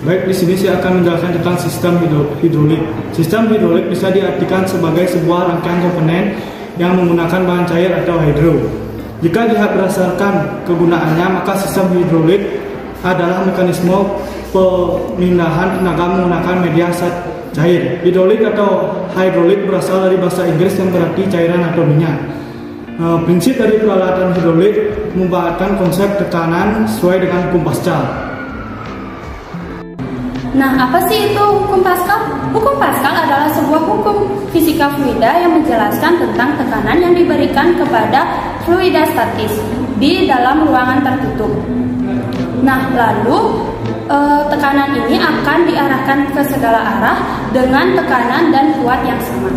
Baik, di sini saya akan menjelaskan tentang sistem hidrolik. Sistem hidrolik bisa diartikan sebagai sebuah rangkaian komponen yang menggunakan bahan cair atau hidro. Jika dilihat berdasarkan kegunaannya, maka sistem hidrolik adalah mekanisme pemindahan tenaga menggunakan media cair. Hidrolik atau hidrolik berasal dari bahasa Inggris yang berarti cairan atau minyak. Prinsip dari peralatan hidrolik membahaskan konsep tekanan sesuai dengan hukum Pascal. Nah, apa sih itu hukum Pascal? Hukum Pascal adalah sebuah hukum fisika fluida yang menjelaskan tentang tekanan yang diberikan kepada fluida statis di dalam ruangan tertutup. Nah, lalu tekanan ini akan diarahkan ke segala arah dengan tekanan dan kuat yang sama.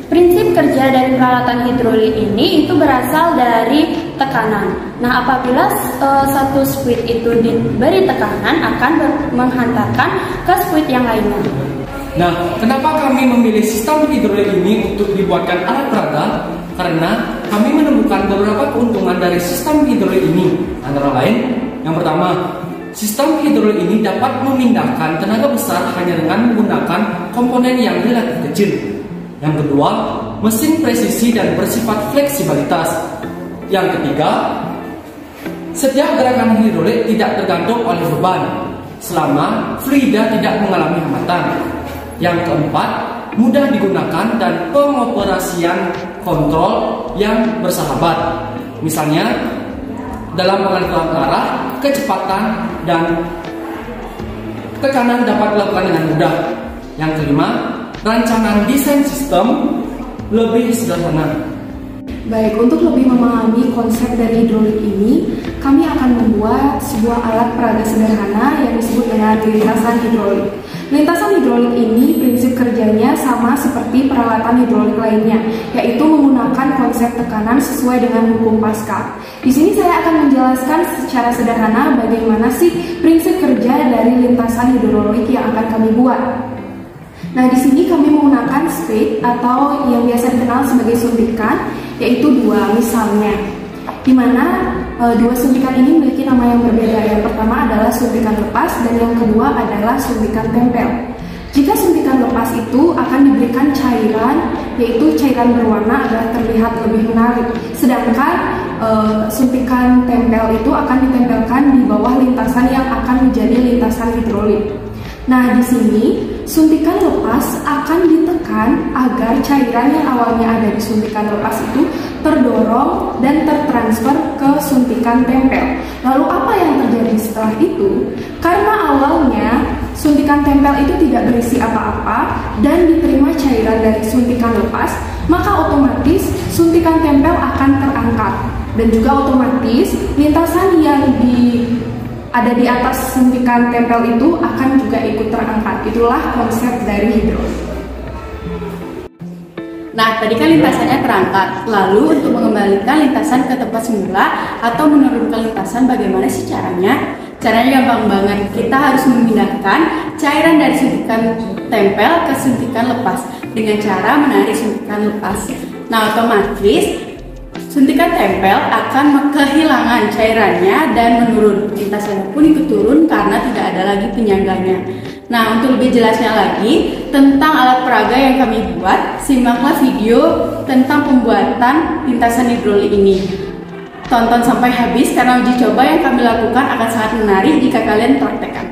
Prinsip kerja dari peralatan hidrolik ini itu berasal dari tekanan. Nah, apabila satu spuit itu diberi tekanan akan menghantarkan ke spuit yang lainnya. Nah, kenapa kami memilih sistem hidrolik ini untuk dibuatkan alat peraga? Karena kami menemukan beberapa keuntungan dari sistem hidrolik ini. Antara lain, yang pertama, sistem hidrolik ini dapat memindahkan tenaga besar hanya dengan menggunakan komponen yang relatif kecil. Yang kedua, mesin presisi dan bersifat fleksibilitas. Yang ketiga, setiap gerakan hidrolik tidak tergantung oleh beban selama fluida tidak mengalami hambatan. Yang keempat, mudah digunakan dan pengoperasian kontrol yang bersahabat. Misalnya, dalam pengaturan arah, kecepatan, dan tekanan dapat dilakukan dengan mudah. Yang kelima, rancangan desain sistem lebih sederhana. Baik, untuk lebih memahami konsep dari hidrolik ini, kami akan membuat sebuah alat peraga sederhana yang disebut dengan lintasan hidrolik. Lintasan hidrolik ini prinsip kerjanya sama seperti peralatan hidrolik lainnya, yaitu menggunakan konsep tekanan sesuai dengan hukum Pascal. Di sini saya akan menjelaskan secara sederhana bagaimana sih prinsip kerja dari lintasan hidrolik yang akan kami buat. Nah, di sini kami menggunakan spade atau yang biasa dikenal sebagai suntikan, yaitu dua misalnya, di mana dua suntikan ini memiliki nama yang berbeda. Yang pertama adalah suntikan lepas dan yang kedua adalah suntikan tempel. Jika suntikan lepas itu akan diberikan cairan, yaitu cairan berwarna agar terlihat lebih menarik. Sedangkan suntikan tempel itu akan ditempelkan di bawah lintasan yang akan menjadi lintasan hidrolik. Nah, di sini suntikan lepas akan ditekan agar cairan yang awalnya ada di suntikan lepas itu terdorong dan tertransfer ke suntikan tempel. Lalu apa yang terjadi setelah itu? Karena awalnya suntikan tempel itu tidak berisi apa-apa dan diterima cairan dari suntikan lepas, maka otomatis suntikan tempel akan terangkat dan juga otomatis lintasan yang ada di atas suntikan tempel itu akan juga ikut terangkat. Itulah konsep dari hidrolik. Nah, tadi kan lintasannya terangkat. Lalu untuk mengembalikan lintasan ke tempat semula atau menurunkan lintasan, bagaimana sih caranya? Caranya gampang banget. Kita harus memindahkan cairan dari suntikan tempel ke suntikan lepas dengan cara menarik suntikan lepas. Nah, otomatis suntikan tempel akan kehilangan cairannya dan menurun. Lintasannya pun ikut turun karena tidak ada lagi penyangganya. Nah, untuk lebih jelasnya lagi tentang alat peraga yang kami buat, simaklah video tentang pembuatan lintasan hidrolik ini. Tonton sampai habis karena uji coba yang kami lakukan akan sangat menarik jika kalian praktekkan.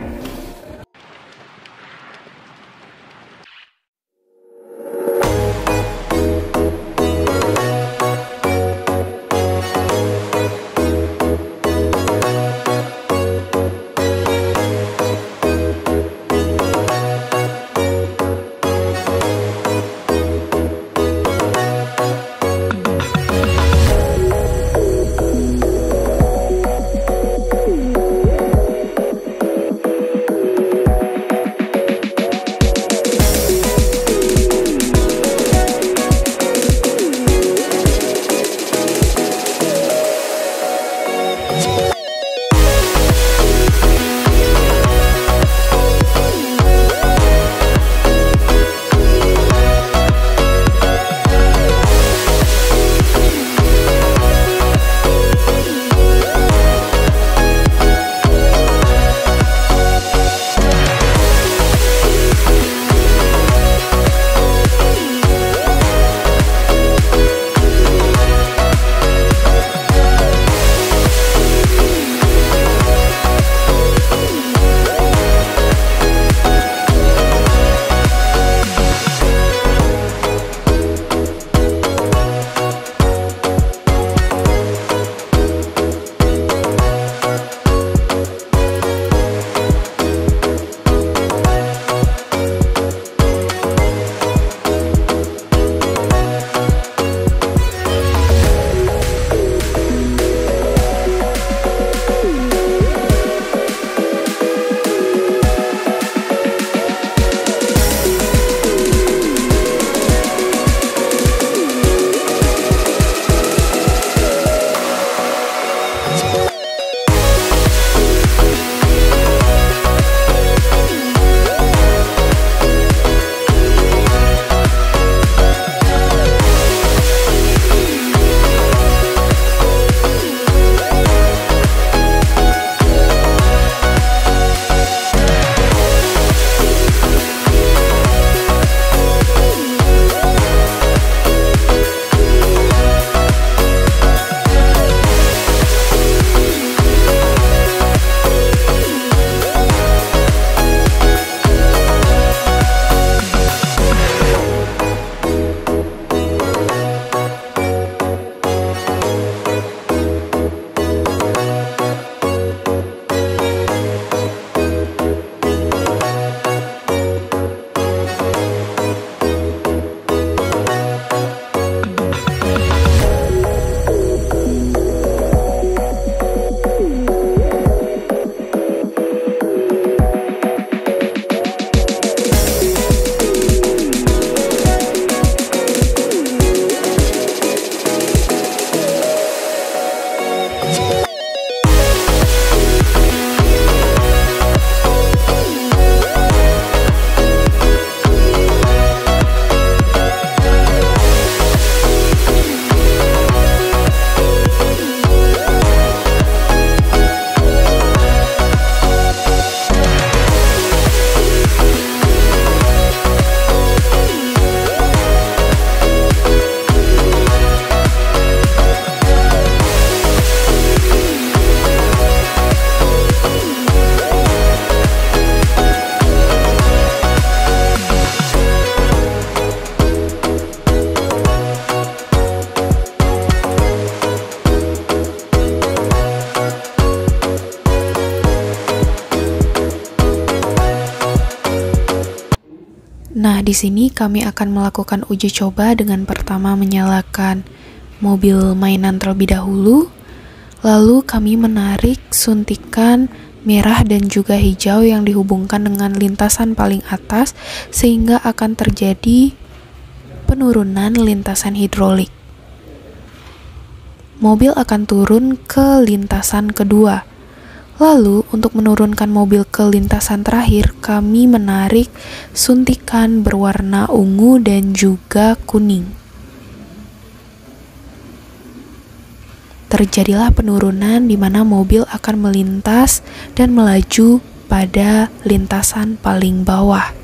Nah, di sini kami akan melakukan uji coba dengan pertama menyalakan mobil mainan terlebih dahulu. Lalu kami menarik suntikan merah dan juga hijau yang dihubungkan dengan lintasan paling atas sehingga akan terjadi penurunan lintasan hidrolik. Mobil akan turun ke lintasan kedua. Lalu, untuk menurunkan mobil ke lintasan terakhir, kami menarik suntikan berwarna ungu dan juga kuning. Terjadilah penurunan di mana mobil akan melintas dan melaju pada lintasan paling bawah.